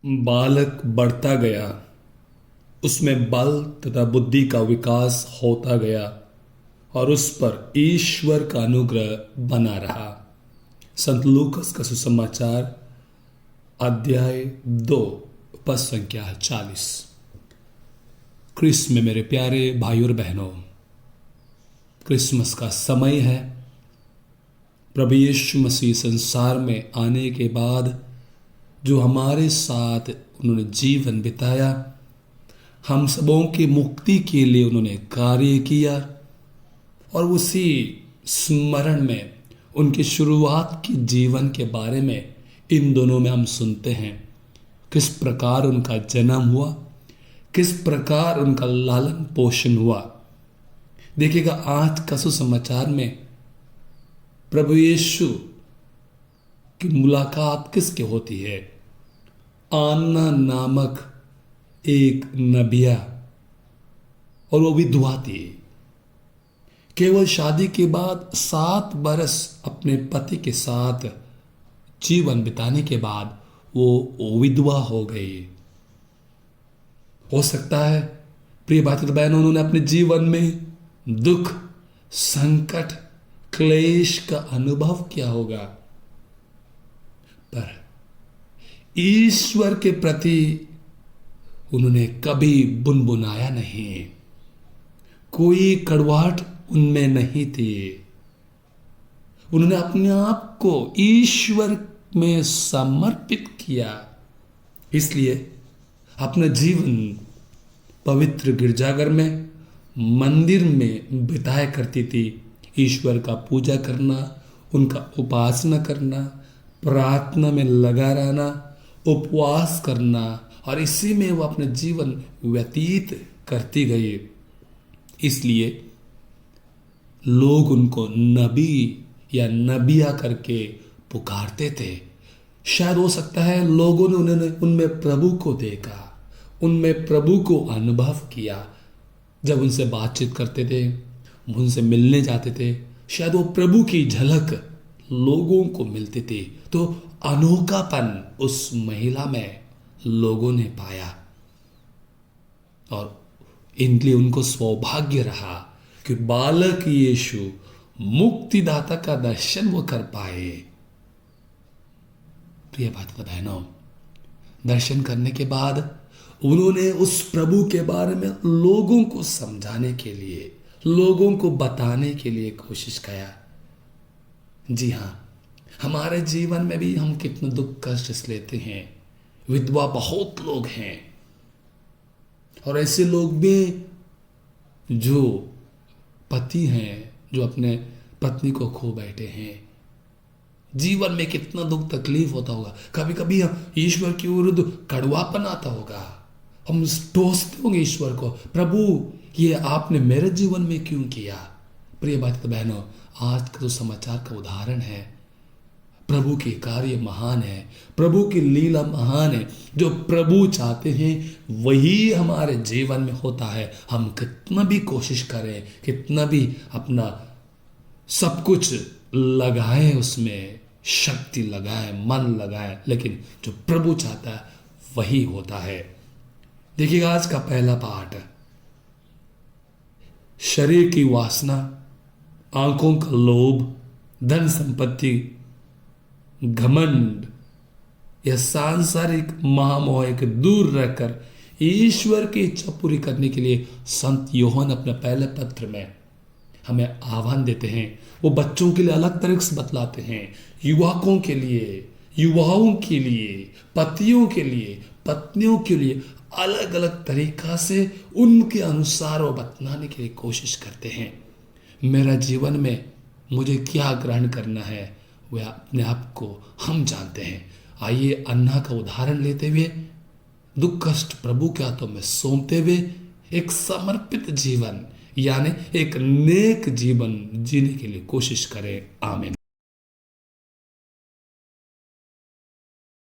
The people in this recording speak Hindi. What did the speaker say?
बालक बढ़ता गया, उसमें बल तथा बुद्धि का विकास होता गया और उस पर ईश्वर का अनुग्रह बना रहा। संत लूकस का सुसमाचार अध्याय 2 पद संख्या 40। क्रिस्त में मेरे प्यारे भाई और बहनों, क्रिसमस का समय है। प्रभु यीशु मसीह संसार में आने के बाद जो हमारे साथ उन्होंने जीवन बिताया, हम सबों की मुक्ति के लिए उन्होंने कार्य किया और उसी स्मरण में उनकी शुरुआत के जीवन के बारे में इन दोनों में हम सुनते हैं। किस प्रकार उनका जन्म हुआ, किस प्रकार उनका लालन पोषण हुआ। देखिएगा, आज का सुसमाचार में प्रभु यीशु की मुलाकात किसके होती है? अन्ना नामक एक नबिया, और वो विधवा थी। केवल शादी के बाद 7 बरस अपने पति के साथ जीवन बिताने के बाद वो विधवा हो गई। हो सकता है प्रिय भाई बहनों, उन्होंने अपने जीवन में दुख, संकट, क्लेश का अनुभव किया होगा, पर ईश्वर के प्रति उन्होंने कभी बुनबुनाया नहीं। कोई कड़वाहट उनमें नहीं थी। उन्होंने अपने आप को ईश्वर में समर्पित किया। इसलिए अपना जीवन पवित्र गिरजाघर में, मंदिर में बिताया करती थी। ईश्वर का पूजा करना, उनका उपासना करना, प्रार्थना में लगा रहना, उपवास करना, और इसी में वो अपना जीवन व्यतीत करती गई। इसलिए लोग उनको नबी या नबिया करके पुकारते थे। शायद हो सकता है लोगों ने उनमें प्रभु को देखा, उनमें प्रभु को अनुभव किया। जब उनसे बातचीत करते थे, उनसे मिलने जाते थे, शायद वो प्रभु की झलक लोगों को मिलती थी। तो अनोखापन उस महिला में लोगों ने पाया और इनलिए उनको सौभाग्य रहा कि बालक यीशु मुक्तिदाता का दर्शन वो कर पाए। प्रिय भाई बहनों, दर्शन करने के बाद उन्होंने उस प्रभु के बारे में लोगों को समझाने के लिए, लोगों को बताने के लिए कोशिश किया। जी हाँ, हमारे जीवन में भी हम कितना दुख कष्ट लेते हैं। विधवा बहुत लोग हैं, और ऐसे लोग भी जो पति हैं, जो अपने पत्नी को खो बैठे हैं। जीवन में कितना दुख तकलीफ होता होगा। कभी कभी हम ईश्वर के विरुद्ध कड़वापन आता होगा। हम टोसते होंगे ईश्वर को, प्रभु ये आपने मेरे जीवन में क्यों किया। प्रिय भाई बहनों, आज का तो समाचार का उदाहरण है। प्रभु के कार्य महान है, प्रभु की लीला महान है। जो प्रभु चाहते हैं वही हमारे जीवन में होता है। हम कितना भी कोशिश करें, कितना भी अपना सब कुछ लगाएं, उसमें शक्ति लगाएं, मन लगाएं, लेकिन जो प्रभु चाहता है वही होता है। देखिएगा, आज का पहला पाठ, शरीर की वासना, आंखों का लोभ, धन संपत्ति, घमंड या सांसारिक महामोह के दूर रहकर ईश्वर की इच्छा पूरी करने के लिए संत यूहन्ना अपने पहले पत्र में हमें आह्वान देते हैं। वो बच्चों के लिए अलग तरह से बतलाते हैं, युवकों के लिए, युवाओं के लिए, पतियों के लिए, पत्नियों के लिए अलग अलग तरीका से उनके अनुसार वो बतलाने के लिए कोशिश करते हैं। मेरा जीवन में मुझे क्या ग्रहण करना है वह अपने आप को हम जानते हैं। आइए अन्ना का उदाहरण लेते हुए, दुख कष्ट प्रभु के हाथों में सौंपते हुए एक समर्पित जीवन यानी एक नेक जीवन जीने के लिए कोशिश करें। आमीन।